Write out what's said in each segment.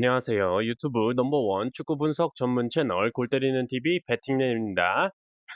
안녕하세요. 유튜브 넘버원 축구 분석 전문 채널 골 때리는 TV 배팅맨입니다.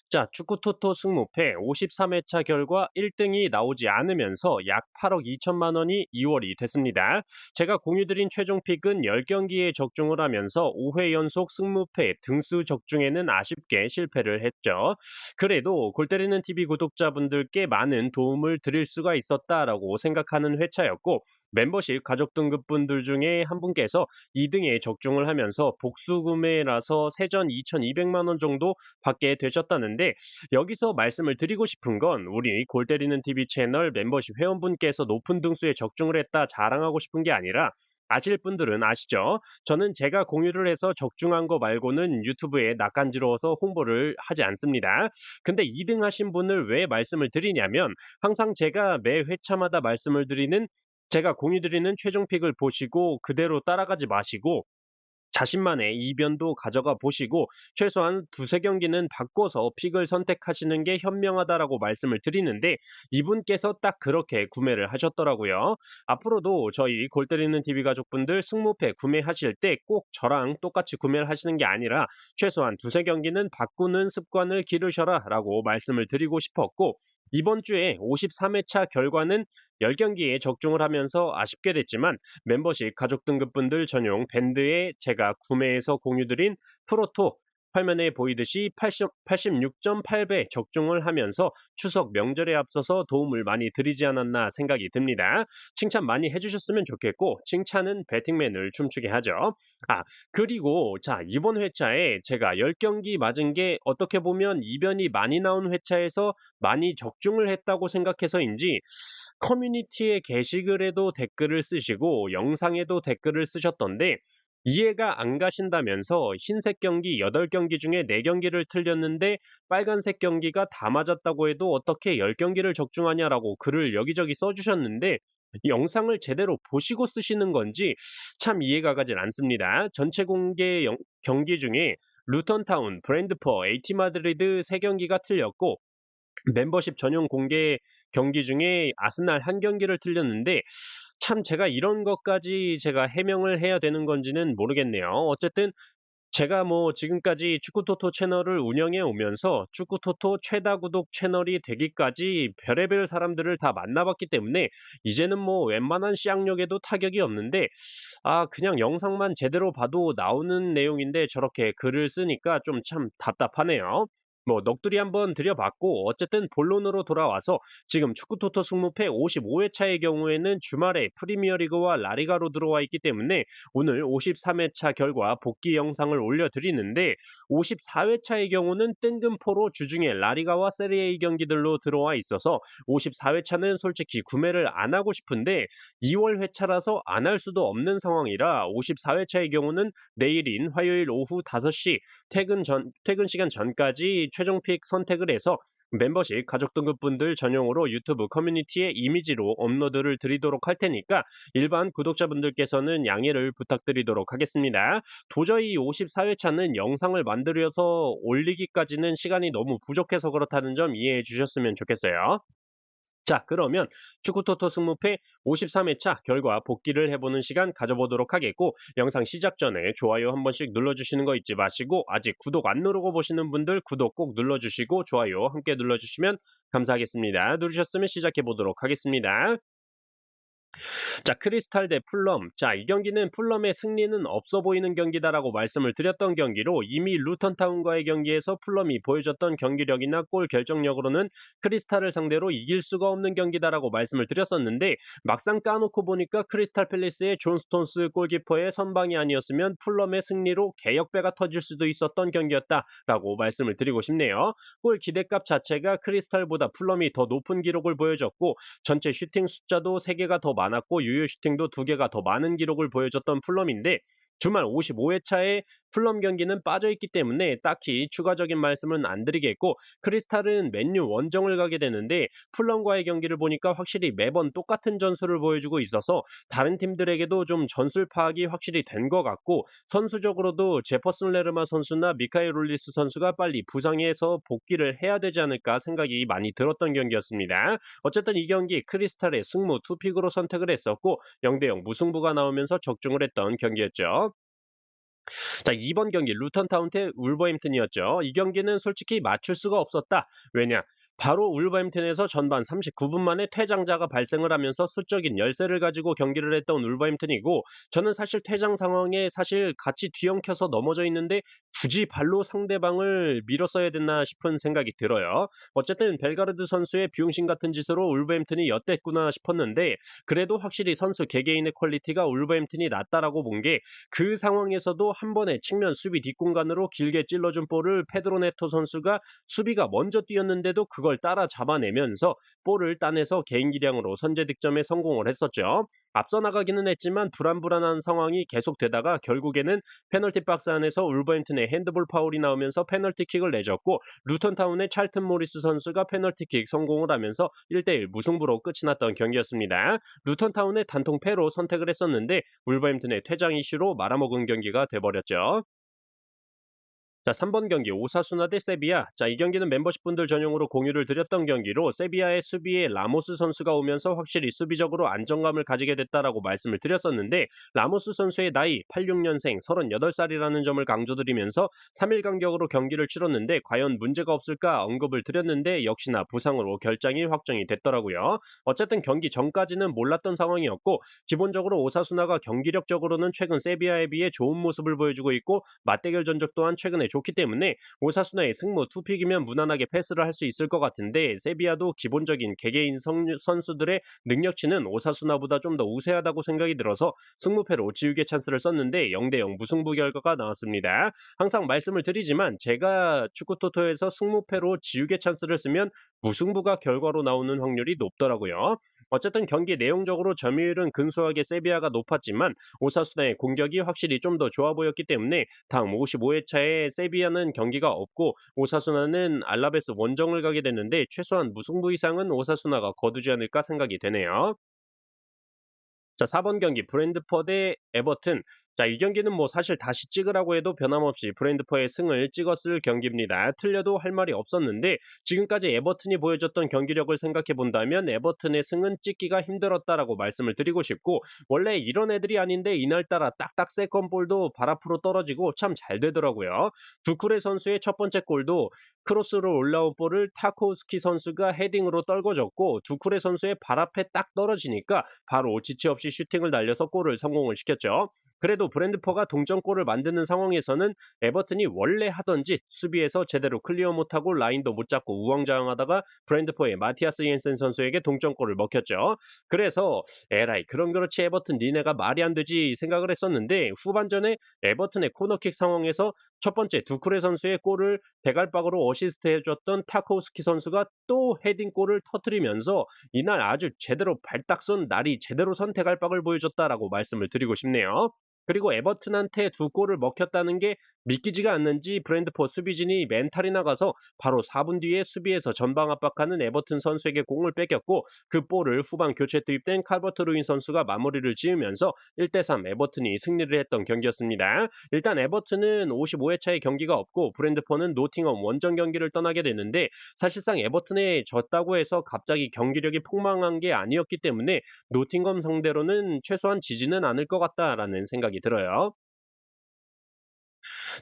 자, 축구 토토 승무패 53회차 결과 1등이 나오지 않으면서 약 8억 2천만 원이 이월이 됐습니다. 제가 공유드린 최종 픽은 10경기에 적중을 하면서 5회 연속 승무패 등수 적중에는 아쉽게 실패를 했죠. 그래도 골 때리는 TV 구독자분들께 많은 도움을 드릴 수가 있었다라고 생각하는 회차였고, 멤버십 가족 등급 분들 중에 한 분께서 2등에 적중을 하면서 복수 구매라서 세전 2,200만 원 정도 받게 되셨다는데, 여기서 말씀을 드리고 싶은 건 우리 골 때리는 TV 채널 멤버십 회원분께서 높은 등수에 적중을 했다 자랑하고 싶은 게 아니라, 아실 분들은 아시죠? 저는 제가 공유를 해서 적중한 거 말고는 유튜브에 낯간지러워서 홍보를 하지 않습니다. 근데 2등 하신 분을 왜 말씀을 드리냐면, 항상 제가 매 회차마다 말씀을 드리는, 제가 공유 드리는 최종 픽을 보시고 그대로 따라가지 마시고 자신만의 이변도 가져가 보시고 최소한 두세 경기는 바꿔서 픽을 선택하시는 게 현명하다라고 말씀을 드리는데, 이분께서 딱 그렇게 구매를 하셨더라고요. 앞으로도 저희 골 때리는 TV 가족분들 승무패 구매하실 때 꼭 저랑 똑같이 구매를 하시는 게 아니라 최소한 두세 경기는 바꾸는 습관을 기르셔라라고 말씀을 드리고 싶었고, 이번 주에 53회차 결과는 10경기에 적중을 하면서 아쉽게 됐지만, 멤버십 가족 등급분들 전용 밴드에 제가 구매해서 공유드린 프로토, 화면에 보이듯이 86.8배 적중을 하면서 추석 명절에 앞서서 도움을 많이 드리지 않았나 생각이 듭니다. 칭찬 많이 해주셨으면 좋겠고, 칭찬은 배팅맨을 춤추게 하죠. 아, 그리고 자, 이번 회차에 제가 10경기 맞은 게 어떻게 보면 이변이 많이 나온 회차에서 많이 적중을 했다고 생각해서인지, 커뮤니티에 게시글에도 댓글을 쓰시고 영상에도 댓글을 쓰셨던데, 이해가 안 가신다면서 흰색 경기 8경기 중에 4경기를 틀렸는데 빨간색 경기가 다 맞았다고 해도 어떻게 10경기를 적중하냐라고 글을 여기저기 써주셨는데, 영상을 제대로 보시고 쓰시는 건지 참 이해가 가질 않습니다. 전체 공개 경기 중에 루턴타운, 브랜드퍼, 에이티 마드리드 3경기가 틀렸고, 멤버십 전용 공개 경기 중에 아스날 한 경기를 틀렸는데, 참 제가 이런 것까지 제가 해명을 해야 되는 건지는 모르겠네요. 어쨌든 제가 뭐 지금까지 축구토토 채널을 운영해 오면서 축구토토 최다 구독 채널이 되기까지 별의별 사람들을 다 만나봤기 때문에 이제는 뭐 웬만한 쌍욕에도 타격이 없는데, 그냥 영상만 제대로 봐도 나오는 내용인데 저렇게 글을 쓰니까 좀 참 답답하네요. 뭐 넋두리 한번 들여봤고, 어쨌든 본론으로 돌아와서 지금 축구토토 승무패 55회차의 경우에는 주말에 프리미어리그와 라리가로 들어와 있기 때문에 오늘 53회차 결과 복귀 영상을 올려드리는데, 54회차의 경우는 뜬금포로 주중에 라리가와 세리에이 경기들로 들어와 있어서 54회차는 솔직히 구매를 안 하고 싶은데 2월 회차라서 안 할 수도 없는 상황이라, 54회차의 경우는 내일인 화요일 오후 5시 퇴근 시간 전까지 최종 픽 선택을 해서 멤버십 가족 등급분들 전용으로 유튜브 커뮤니티에 이미지로 업로드를 드리도록 할 테니까 일반 구독자분들께서는 양해를 부탁드리도록 하겠습니다. 도저히 54회차는 영상을 만들어서 올리기까지는 시간이 너무 부족해서 그렇다는 점 이해해 주셨으면 좋겠어요. 자, 그러면 축구토토 승무패 53회차 결과 복귀를 해보는 시간 가져보도록 하겠고, 영상 시작 전에 좋아요 한 번씩 눌러주시는 거 잊지 마시고, 아직 구독 안 누르고 보시는 분들 구독 꼭 눌러주시고 좋아요 함께 눌러주시면 감사하겠습니다. 누르셨으면 시작해 보도록 하겠습니다. 자, 크리스탈 대 풀럼. 자, 이 경기는 풀럼의 승리는 없어 보이는 경기다라고 말씀을 드렸던 경기로, 이미 루턴타운과의 경기에서 풀럼이 보여줬던 경기력이나 골 결정력으로는 크리스탈을 상대로 이길 수가 없는 경기다라고 말씀을 드렸었는데, 막상 까놓고 보니까 크리스탈 팰리스의 존 스톤스 골키퍼의 선방이 아니었으면 풀럼의 승리로 개역배가 터질 수도 있었던 경기였다라고 말씀을 드리고 싶네요. 골 기대값 자체가 크리스탈보다 풀럼이 더 높은 기록을 보여줬고, 전체 슈팅 숫자도 3개가 더 많았고 유효 슈팅도 2개가 더 많은 기록을 보여줬던 풀럼인데, 주말 55회차에 풀럼 경기는 빠져있기 때문에 딱히 추가적인 말씀은 안 드리겠고, 크리스탈은 맨유 원정을 가게 되는데 풀럼과의 경기를 보니까 확실히 매번 똑같은 전술을 보여주고 있어서 다른 팀들에게도 좀 전술 파악이 확실히 된 것 같고, 선수적으로도 제퍼슨 레르마 선수나 미카엘 롤리스 선수가 빨리 부상에서 복귀를 해야 되지 않을까 생각이 많이 들었던 경기였습니다. 어쨌든 이 경기 크리스탈의 승무 투픽으로 선택을 했었고 0대0 무승부가 나오면서 적중을 했던 경기였죠. 자, 이번 경기 루턴타운 대 울버햄튼이었죠. 이 경기는 솔직히 맞출 수가 없었다. 왜냐? 바로 울버햄튼에서 전반 39분 만에 퇴장자가 발생을 하면서 수적인 열세를 가지고 경기를 했던 울버햄튼이고, 저는 사실 퇴장 상황에 사실 같이 뒤엉켜서 넘어져 있는데 굳이 발로 상대방을 밀었어야 됐나 싶은 생각이 들어요. 어쨌든 벨가르드 선수의 비용신 같은 짓으로 울버햄튼이 엿됐구나 싶었는데, 그래도 확실히 선수 개개인의 퀄리티가 울버햄튼이 낫다라고 본 게, 그 상황에서도 한 번에 측면 수비 뒷공간으로 길게 찔러준 볼을 페드로 네토 선수가 수비가 먼저 뛰었는데도 그걸 따라 잡아내면서 볼을 따내서 개인 기량으로 선제 득점에 성공을 했었죠. 앞서 나가기는 했지만 불안불안한 상황이 계속되다가 결국에는 페널티 박스 안에서 울버햄튼의 핸드볼 파울이 나오면서 페널티킥을 내줬고, 루턴타운의 찰튼 모리스 선수가 페널티킥 성공을 하면서 1대1 무승부로 끝이 났던 경기였습니다. 루턴타운의 단통패로 선택을 했었는데 울버햄튼의 퇴장 이슈로 말아먹은 경기가 돼버렸죠. 자, 3번 경기 오사수나 대 세비야. 자, 이 경기는 멤버십 분들 전용으로 공유를 드렸던 경기로 세비야의 수비에 라모스 선수가 오면서 확실히 수비적으로 안정감을 가지게 됐다라고 말씀을 드렸었는데, 라모스 선수의 나이 86년생 38살이라는 점을 강조드리면서 3일 간격으로 경기를 치렀는데 과연 문제가 없을까 언급을 드렸는데 역시나 부상으로 결장이 확정이 됐더라고요. 어쨌든 경기 전까지는 몰랐던 상황이었고, 기본적으로 오사수나가 경기력적으로는 최근 세비야에 비해 좋은 모습을 보여주고 있고 맞대결 전적 또한 최근에 좋기 때문에 오사수나의 승무 투픽이면 무난하게 패스를 할 수 있을 것 같은데, 세비야도 기본적인 개개인 선수들의 능력치는 오사수나보다 좀 더 우세하다고 생각이 들어서 승무패로 지우개 찬스를 썼는데 0대0 무승부 결과가 나왔습니다. 항상 말씀을 드리지만 제가 축구토토에서 승무패로 지우개 찬스를 쓰면 무승부가 결과로 나오는 확률이 높더라고요. 어쨌든 경기 내용적으로 점유율은 근소하게 세비야가 높았지만 오사수나의 공격이 확실히 좀 더 좋아 보였기 때문에 다음 55회차에 세비야는 경기가 없고 오사수나는 알라베스 원정을 가게 됐는데 최소한 무승부 이상은 오사수나가 거두지 않을까 생각이 되네요. 자, 4번 경기 브랜드퍼 대 에버튼. 자, 이 경기는 뭐 사실 다시 찍으라고 해도 변함없이 브랜드퍼의 승을 찍었을 경기입니다. 틀려도 할 말이 없었는데 지금까지 에버튼이 보여줬던 경기력을 생각해 본다면 에버튼의 승은 찍기가 힘들었다라고 말씀을 드리고 싶고, 원래 이런 애들이 아닌데 이날따라 딱딱 세컨볼도 발 앞으로 떨어지고 참 잘 되더라고요. 두쿠레 선수의 첫 번째 골도 크로스로 올라온 볼을 타코우스키 선수가 헤딩으로 떨궈줬고, 두쿠레 선수의 발 앞에 딱 떨어지니까 바로 지체 없이 슈팅을 날려서 골을 성공을 시켰죠. 그래도 브랜드퍼가 동점골을 만드는 상황에서는 에버튼이 원래 하던 짓 수비에서 제대로 클리어 못하고 라인도 못 잡고 우왕좌왕하다가 브랜드퍼의 마티아스 옌센 선수에게 동점골을 먹혔죠. 그래서 에라이 그런 그렇지 에버튼 니네가 말이 안 되지 생각을 했었는데, 후반전에 에버튼의 코너킥 상황에서 첫 번째 두쿠레 선수의 골을 대갈박으로 어시스트 해줬던 타코우스키 선수가 또 헤딩골을 터뜨리면서 이날 아주 제대로 발딱 쏜 날이 제대로 선 대갈박을 보여줬다라고 말씀을 드리고 싶네요. 그리고 에버튼한테 두 골을 먹혔다는 게 믿기지가 않는지 브랜드포 수비진이 멘탈이 나가서 바로 4분 뒤에 수비에서 전방 압박하는 에버튼 선수에게 공을 뺏겼고, 그 볼을 후반 교체 투입된 칼버트 루인 선수가 마무리를 지으면서 1대3 에버튼이 승리를 했던 경기였습니다. 일단 에버튼은 55회차의 경기가 없고 브랜드포는 노팅엄 원정 경기를 떠나게 되는데, 사실상 에버튼에 졌다고 해서 갑자기 경기력이 폭망한 게 아니었기 때문에 노팅엄 상대로는 최소한 지지는 않을 것 같다라는 생각이 들어요.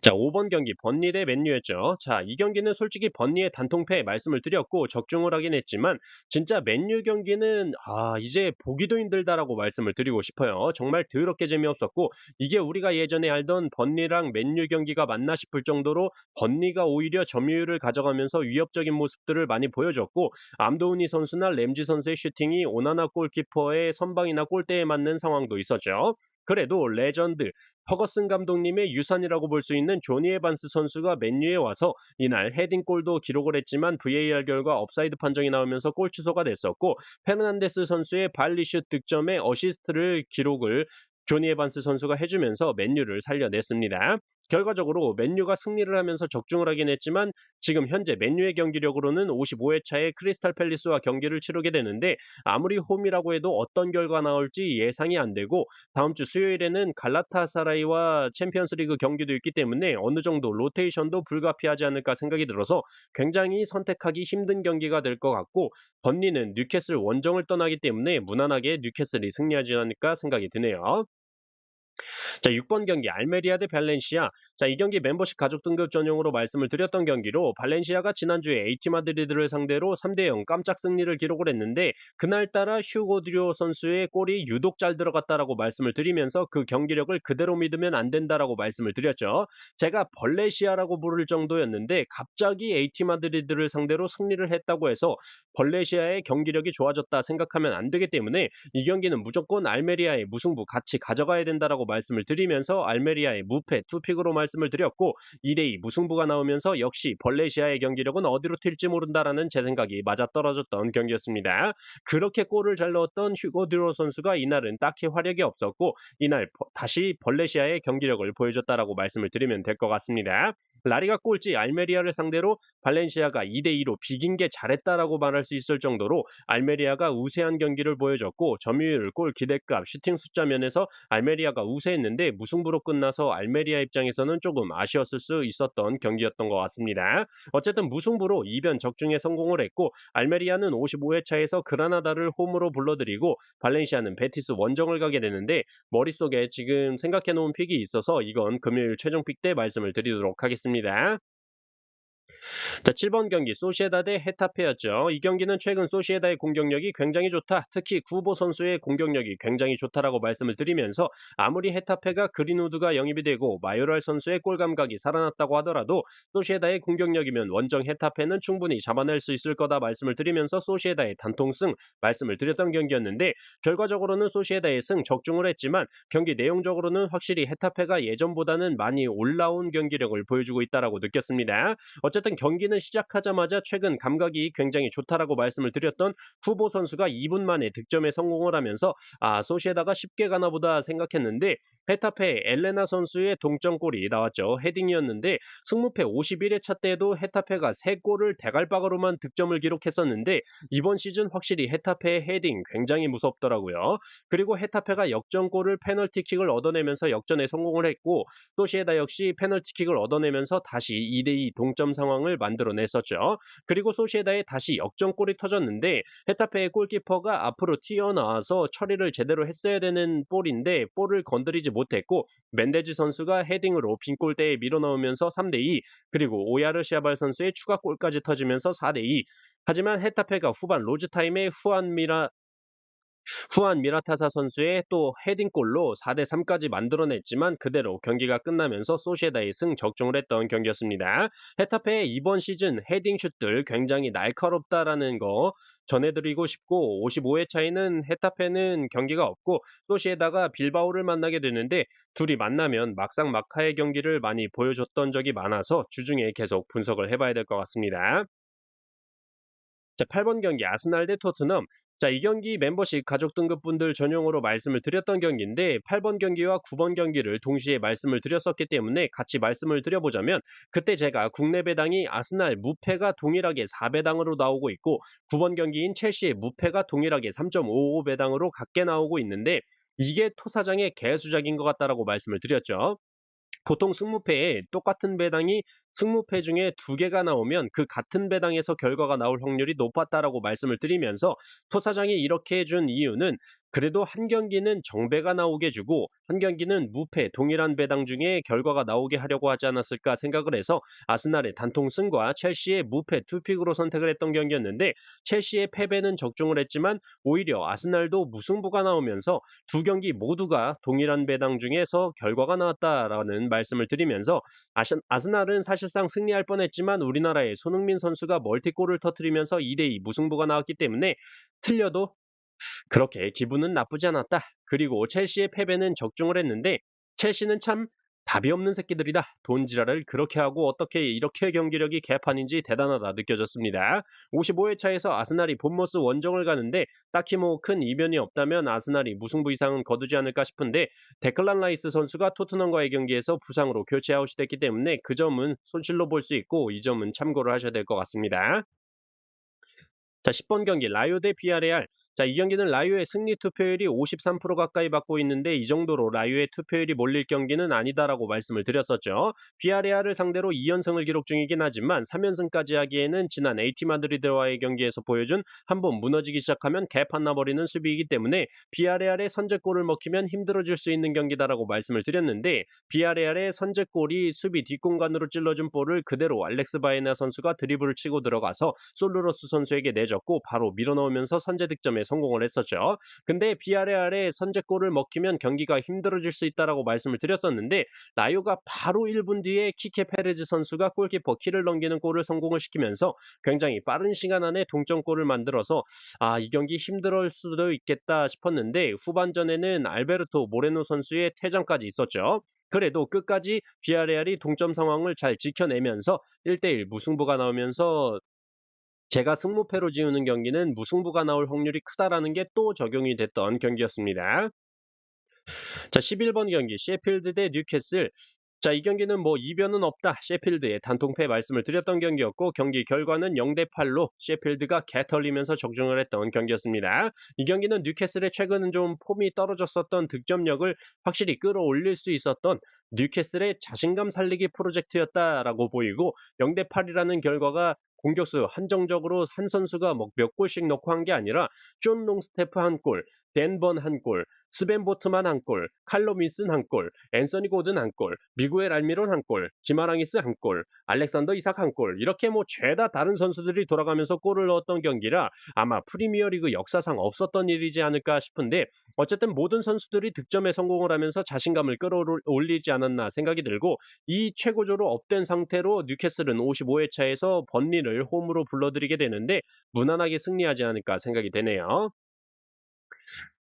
자, 5번 경기 번니 대 맨유였죠. 자, 이 경기는 솔직히 번니의 단통패 말씀을 드렸고 적중을 하긴 했지만 진짜 맨유 경기는 이제 보기도 힘들다라고 말씀을 드리고 싶어요. 정말 더럽게 재미없었고, 이게 우리가 예전에 알던 번니랑 맨유 경기가 맞나 싶을 정도로 번니가 오히려 점유율을 가져가면서 위협적인 모습들을 많이 보여줬고, 암도우니 선수나 램지 선수의 슈팅이 오나나 골키퍼의 선방이나 골대에 맞는 상황도 있었죠. 그래도 레전드 퍼거슨 감독님의 유산이라고 볼 수 있는 조니 에반스 선수가 맨유에 와서 이날 헤딩골도 기록을 했지만 VAR 결과 업사이드 판정이 나오면서 골 취소가 됐었고, 페르난데스 선수의 발리슛 득점에 어시스트를 기록을 조니 에반스 선수가 해주면서 맨유를 살려냈습니다. 결과적으로 맨유가 승리를 하면서 적중을 하긴 했지만 지금 현재 맨유의 경기력으로는 55회 차에 크리스탈 팰리스와 경기를 치르게 되는데 아무리 홈이라고 해도 어떤 결과 나올지 예상이 안 되고 다음 주 수요일에는 갈라타사라이와 챔피언스리그 경기도 있기 때문에 어느 정도 로테이션도 불가피하지 않을까 생각이 들어서 굉장히 선택하기 힘든 경기가 될 것 같고 번니는 뉴캐슬 원정을 떠나기 때문에 무난하게 뉴캐슬이 승리하지 않을까 생각이 드네요. 자, 6번 경기 알메리아 대 발렌시아. 자, 이 경기 멤버십 가족 등급 전용으로 말씀을 드렸던 경기로 발렌시아가 지난주에 H 마드리드를 상대로 3대 0 깜짝 승리를 기록을 했는데 그날따라 휴고 드료 선수의 골이 유독 잘 들어갔다라고 말씀을 드리면서 그 경기력을 그대로 믿으면 안 된다라고 말씀을 드렸죠. 제가 벌레시아라고 부를 정도였는데 갑자기 H 마드리드를 상대로 승리를 했다고 해서 벌레시아의 경기력이 좋아졌다 생각하면 안 되기 때문에 이 경기는 무조건 알메리아의 무승부 같이 가져가야 된다라고 말씀을 드리면서 알메리아의 무패 투픽으로 말씀을 드렸고 2대2 무승부가 나오면서 역시 벌레시아의 경기력은 어디로 튈지 모른다라는 제 생각이 맞아떨어졌던 경기였습니다. 그렇게 골을 잘 넣었던 휴고 드로 선수가 이날은 딱히 활약이 없었고 이날 다시 벌레시아의 경기력을 보여줬다라고 말씀을 드리면 될 것 같습니다. 라리가 꼴찌 알메리아를 상대로 발렌시아가 2대2로 비긴 게 잘했다라고 말할 수 있을 정도로 알메리아가 우세한 경기를 보여줬고 점유율, 골 기대값, 슈팅 숫자 면에서 알메리아가 우세했는데 무승부로 끝나서 알메리아 입장에서는 조금 아쉬웠을 수 있었던 경기였던 것 같습니다. 어쨌든 무승부로 이변 적중에 성공을 했고 알메리아는 55회 차에서 그라나다를 홈으로 불러들이고 발렌시아는 베티스 원정을 가게 되는데 머릿속에 지금 생각해 놓은 픽이 있어서 이건 금요일 최종 픽 때 말씀을 드리도록 하겠습니다. 자, 7번 경기 소시에다대 헤타페였죠. 이 경기는 최근 소시에다의 공격력이 굉장히 좋다. 특히 구보 선수의 공격력이 굉장히 좋다라고 말씀을 드리면서 아무리 헤타페가 그린우드가 영입이 되고 마요랄 선수의 골 감각이 살아났다고 하더라도 소시에다의 공격력이면 원정 헤타페는 충분히 잡아낼 수 있을 거다 말씀을 드리면서 소시에다의 단통승 말씀을 드렸던 경기였는데 결과적으로는 소시에다의 승 적중을 했지만 경기 내용적으로는 확실히 헤타페가 예전보다는 많이 올라온 경기력을 보여주고 있다라고 느꼈습니다. 어쨌든 경기는 시작하자마자 최근 감각이 굉장히 좋다라고 말씀을 드렸던 후보 선수가 2분 만에 득점에 성공을 하면서 소시에다가 쉽게 가나 보다 생각했는데 헤타페 엘레나 선수의 동점골이 나왔죠. 헤딩이었는데 승무패 51회 차 때에도 헤타페가 3골을 대갈박으로만 득점을 기록했었는데 이번 시즌 확실히 헤타페의 헤딩 굉장히 무섭더라고요. 그리고 헤타페가 역전골을 페널티킥을 얻어내면서 역전에 성공을 했고 소시에다 역시 페널티킥을 얻어내면서 다시 2대2 동점 상황을 만들어냈었죠. 그리고 소시에다에 다시 역전골이 터졌는데 헤타페의 골키퍼가 앞으로 튀어나와서 처리를 제대로 했어야 되는 볼인데 볼을 건드리지 못했고 멘데지 선수가 헤딩으로 빈 골대에 밀어넣으면서 3대2 그리고 오야르시아발 선수의 추가골까지 터지면서 4대2 하지만 헤타페가 후반 로즈타임에 후안 미라타사 선수의 또 헤딩골로 4대3까지 만들어냈지만 그대로 경기가 끝나면서 소시에다의 승 적중을 했던 경기였습니다. 헤타페의 이번 시즌 헤딩슛들 굉장히 날카롭다라는 거 전해드리고 싶고 55회 차이는 헤타페는 경기가 없고 소시에다가 빌바오를 만나게 되는데 둘이 만나면 막상 막하의 경기를 많이 보여줬던 적이 많아서 주중에 계속 분석을 해봐야 될 것 같습니다. 자, 8번 경기 아스날 대 토트넘. 자, 이 경기 멤버십 가족 등급 분들 전용으로 말씀을 드렸던 경기인데 8번 경기와 9번 경기를 동시에 말씀을 드렸었기 때문에 같이 말씀을 드려보자면 그때 제가 국내 배당이 아스날 무패가 동일하게 4배당으로 나오고 있고 9번 경기인 첼시의 무패가 동일하게 3.55배당으로 같게 나오고 있는데 이게 토사장의 개수작인 것 같다라고 말씀을 드렸죠. 보통 승무패에 똑같은 배당이 승무패 중에 두 개가 나오면 그 같은 배당에서 결과가 나올 확률이 높았다라고 말씀을 드리면서 토 사장이 이렇게 해준 이유는 그래도 한 경기는 정배가 나오게 주고 한 경기는 무패 동일한 배당 중에 결과가 나오게 하려고 하지 않았을까 생각을 해서 아스날의 단통 승과 첼시의 무패 투픽으로 선택을 했던 경기였는데 첼시의 패배는 적중을 했지만 오히려 아스날도 무승부가 나오면서 두 경기 모두가 동일한 배당 중에서 결과가 나왔다라는 말씀을 드리면서 아스날은 사실상 승리할 뻔했지만 우리나라의 손흥민 선수가 멀티골을 터뜨리면서 2대2 무승부가 나왔기 때문에 틀려도 그렇게 기분은 나쁘지 않았다. 그리고 첼시의 패배는 적중을 했는데 첼시는 참 답이 없는 새끼들이다. 돈지랄을 그렇게 하고 어떻게 이렇게 경기력이 개판인지 대단하다 느껴졌습니다. 55회 차에서 아스날이 본머스 원정을 가는데 딱히 뭐 큰 이변이 없다면 아스날이 무승부 이상은 거두지 않을까 싶은데 데클란 라이스 선수가 토트넘과의 경기에서 부상으로 교체 아웃이 됐기 때문에 그 점은 손실로 볼 수 있고 이 점은 참고를 하셔야 될 것 같습니다. 자, 10번 경기 라요 대 비아레알. 자, 이 경기는 라요의 승리 투표율이 53% 가까이 받고 있는데 이 정도로 라요의 투표율이 몰릴 경기는 아니다라고 말씀을 드렸었죠. 비아레알을 상대로 2연승을 기록 중이긴 하지만 3연승까지 하기에는 지난 AT 마드리드와의 경기에서 보여준 한 번 무너지기 시작하면 개판 나버리는 수비이기 때문에 비아레알의 선제골을 먹히면 힘들어질 수 있는 경기다라고 말씀을 드렸는데 비아레알의 선제골이 수비 뒷공간으로 찔러준 볼을 그대로 알렉스 바에나 선수가 드리블을 치고 들어가서 솔루로스 선수에게 내줬고 바로 밀어넣으면서 선제 득점에 성공을 했었죠. 근데 비아레알의 선제골을 먹히면 경기가 힘들어질 수 있다라고 말씀을 드렸었는데 라요가 바로 1분 뒤에 키케 페레즈 선수가 골키퍼 키를 넘기는 골을 성공을 시키면서 굉장히 빠른 시간 안에 동점골을 만들어서 이 경기 힘들을 수도 있겠다 싶었는데 후반전에는 알베르토 모레노 선수의 퇴장까지 있었죠. 그래도 끝까지 비아레알이 동점 상황을 잘 지켜내면서 1대1 무승부가 나오면서 제가 승무패로 지우는 경기는 무승부가 나올 확률이 크다라는 게 또 적용이 됐던 경기였습니다. 자, 11번 경기 셰필드 대 뉴캐슬. 자, 이 경기는 뭐 이변은 없다. 셰필드의 단통패 말씀을 드렸던 경기였고 경기 결과는 0대 8로 셰필드가 개털리면서 적중을 했던 경기였습니다. 이 경기는 뉴캐슬의 최근은 좀 폼이 떨어졌었던 득점력을 확실히 끌어올릴 수 있었던 뉴캐슬의 자신감 살리기 프로젝트였다라고 보이고 0대 8이라는 결과가 공격수 한정적으로 한 선수가 뭐 몇 골씩 넣고 한 게 아니라 존 롱스테프 한 골, 댄번 한 골, 스벤 보트만 한 골, 칼로 윈슨 한 골, 앤서니 고든 한 골, 미구엘 알미론 한 골, 기마랑이스 한 골, 알렉산더 이삭 한 골, 이렇게 뭐 죄다 다른 선수들이 돌아가면서 골을 넣었던 경기라 아마 프리미어리그 역사상 없었던 일이지 않을까 싶은데 어쨌든 모든 선수들이 득점에 성공을 하면서 자신감을 끌어올리지 않았나 생각이 들고 이 최고조로 업된 상태로 뉴캐슬은 55회 차에서 번리를 홈으로 불러들이게 되는데 무난하게 승리하지 않을까 생각이 되네요.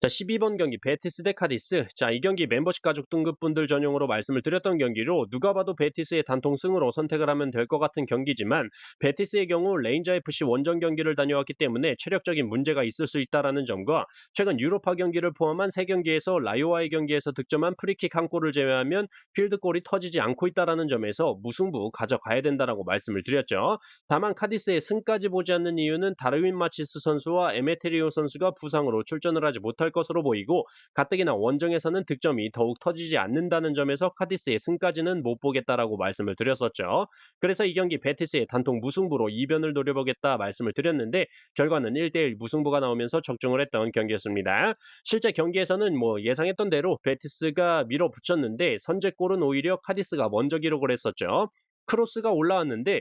자, 12번 경기 베티스 대 카디스. 자, 이 경기 멤버십 가족 등급분들 전용으로 말씀을 드렸던 경기로 누가 봐도 베티스의 단통승으로 선택을 하면 될 것 같은 경기지만 베티스의 경우 레인저 FC 원정 경기를 다녀왔기 때문에 체력적인 문제가 있을 수 있다라는 점과 최근 유로파 경기를 포함한 3경기에서 라요와의 경기에서 득점한 프리킥 한 골을 제외하면 필드골이 터지지 않고 있다라는 점에서 무승부 가져가야 된다라고 말씀을 드렸죠. 다만 카디스의 승까지 보지 않는 이유는 다르윈 마치스 선수와 에메테리오 선수가 부상으로 출전을 하지 못할 것으로 보이고 가뜩이나 원정에서는 득점이 더욱 터지지 않는다는 점에서 카디스의 승까지는 못 보겠다라고 말씀을 드렸었죠. 그래서 이 경기 베티스의 단통 무승부로 이변을 노려보겠다 말씀을 드렸는데 결과는 1대1 무승부가 나오면서 적중을 했던 경기였습니다. 실제 경기에서는 뭐 예상했던 대로 베티스가 밀어붙였는데 선제골은 오히려 카디스가 먼저 기록을 했었죠. 크로스가 올라왔는데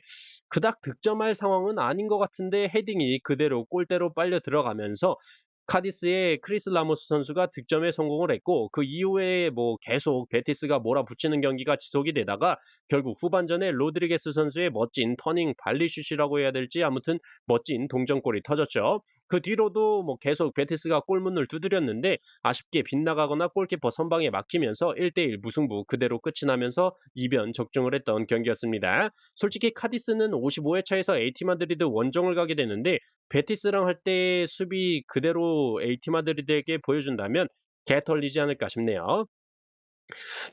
그닥 득점할 상황은 아닌 것 같은데 헤딩이 그대로 골대로 빨려 들어가면서 카디스의 크리스 라모스 선수가 득점에 성공을 했고 그 이후에 뭐 계속 베티스가 몰아붙이는 경기가 지속이 되다가 결국 후반전에 로드리게스 선수의 멋진 터닝 발리슛이라고 해야 될지 아무튼 멋진 동점골이 터졌죠. 그 뒤로도 뭐 계속 베티스가 골문을 두드렸는데 아쉽게 빗나가거나 골키퍼 선방에 막히면서 1대1 무승부 그대로 끝이 나면서 이변 적중을 했던 경기였습니다. 솔직히 카디스는 55회 차에서 AT 마드리드 원정을 가게 되는데 베티스랑 할 때 수비 그대로 AT 마드리드에게 보여준다면 개털리지 않을까 싶네요.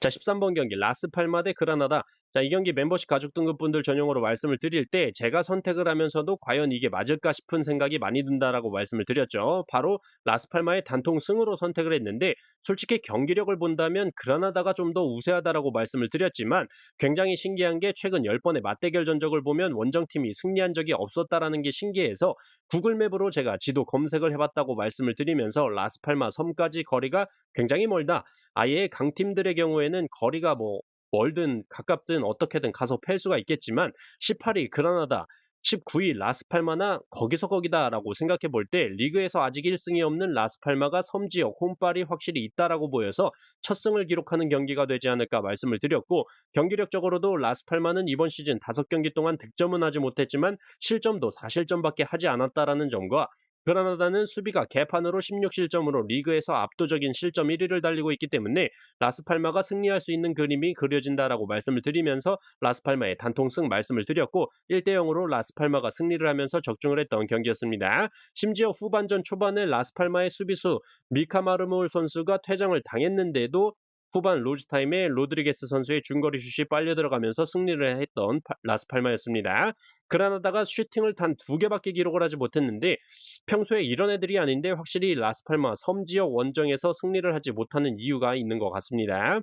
자, 13번 경기 라스팔마 대 그라나다. 자, 이 경기 멤버십 가족 등급분들 전용으로 말씀을 드릴 때 제가 선택을 하면서도 과연 이게 맞을까 싶은 생각이 많이 든다라고 말씀을 드렸죠. 바로 라스팔마의 단통 승으로 선택을 했는데 솔직히 경기력을 본다면 그라나다가 좀 더 우세하다라고 말씀을 드렸지만 굉장히 신기한 게 최근 10번의 맞대결 전적을 보면 원정팀이 승리한 적이 없었다라는 게 신기해서 구글맵으로 제가 지도 검색을 해봤다고 말씀을 드리면서 라스팔마 섬까지 거리가 굉장히 멀다. 아예 강팀들의 경우에는 거리가 뭐 멀든 가깝든 어떻게든 가서 팰 수가 있겠지만 18위 그라나다, 19위 라스팔마나 거기서 거기다라고 생각해 볼 때 리그에서 아직 1승이 없는 라스팔마가 섬지역 홈발이 확실히 있다라고 보여서 첫 승을 기록하는 경기가 되지 않을까 말씀을 드렸고 경기력적으로도 라스팔마는 이번 시즌 5경기 동안 득점은 하지 못했지만 실점도 4실점밖에 하지 않았다라는 점과 그라나다는 수비가 개판으로 16실점으로 리그에서 압도적인 실점 1위를 달리고 있기 때문에 라스팔마가 승리할 수 있는 그림이 그려진다라고 말씀을 드리면서 라스팔마의 단통승 말씀을 드렸고 1대 0으로 라스팔마가 승리를 하면서 적중을 했던 경기였습니다. 심지어 후반전 초반에 라스팔마의 수비수 미카마르몰 선수가 퇴장을 당했는데도 후반 로즈타임에 로드리게스 선수의 중거리 슛이 빨려 들어가면서 승리를 했던 라스팔마였습니다. 그라나다가 슈팅을 단 2개밖에 기록을 하지 못했는데 평소에 이런 애들이 아닌데 확실히 라스팔마 섬지역 원정에서 승리를 하지 못하는 이유가 있는 것 같습니다.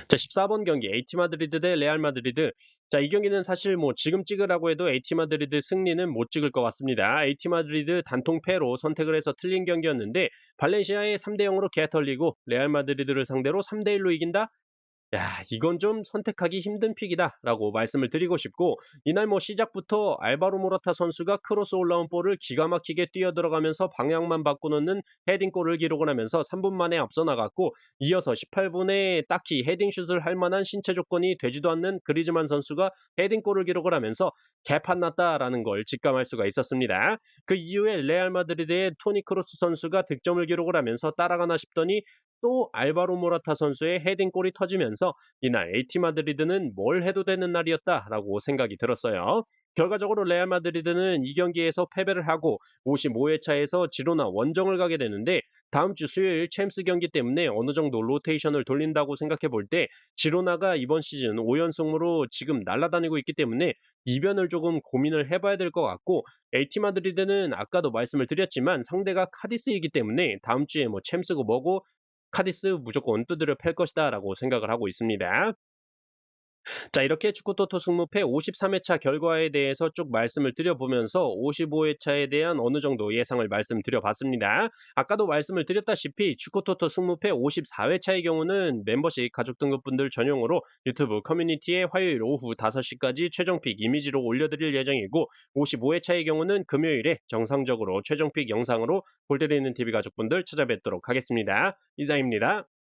자, 14번 경기 AT 마드리드 대 레알 마드리드. 자, 이 경기는 사실 뭐 지금 찍으라고 해도 AT 마드리드 승리는 못 찍을 것 같습니다. AT 마드리드 단통 패로 선택을 해서 틀린 경기였는데 발렌시아에 3대 0으로 개털리고 레알 마드리드를 상대로 3대 1로 이긴다? 야, 이건 좀 선택하기 힘든 픽이다라고 말씀을 드리고 싶고 이날 뭐 시작부터 알바로 모라타 선수가 크로스 올라온 볼을 기가 막히게 뛰어들어가면서 방향만 바꿔놓는 헤딩골을 기록을 하면서 3분 만에 앞서 나갔고 이어서 18분에 딱히 헤딩슛을 할 만한 신체 조건이 되지도 않는 그리즈만 선수가 헤딩골을 기록을 하면서 개판 났다라는 걸 직감할 수가 있었습니다. 그 이후에 레알 마드리드의 토니 크로스 선수가 득점을 기록을 하면서 따라가나 싶더니 또 알바로 모라타 선수의 헤딩골이 터지면서 이날 AT 마드리드는 뭘 해도 되는 날이었다라고 생각이 들었어요. 결과적으로 레알 마드리드는 이 경기에서 패배를 하고 55회 차에서 지로나 원정을 가게 되는데 다음 주 수요일 챔스 경기 때문에 어느 정도 로테이션을 돌린다고 생각해 볼 때 지로나가 이번 시즌 5연승으로 지금 날아다니고 있기 때문에 이변을 조금 고민을 해봐야 될 것 같고 AT 마드리드는 아까도 말씀을 드렸지만 상대가 카디스이기 때문에 다음 주에 뭐 챔스고 뭐고 카디스 무조건 두드려 팰 것이다라고 생각을 하고 있습니다. 자, 이렇게 축구토토 승무패 53회차 결과에 대해서 쭉 말씀을 드려보면서 55회차에 대한 어느 정도 예상을 말씀드려봤습니다. 아까도 말씀을 드렸다시피 축구토토 승무패 54회차의 경우는 멤버십 가족 등급분들 전용으로 유튜브 커뮤니티에 화요일 오후 5시까지 최종픽 이미지로 올려드릴 예정이고 55회차의 경우는 금요일에 정상적으로 최종픽 영상으로 골드리는 TV 가족분들 찾아뵙도록 하겠습니다. 이상입니다.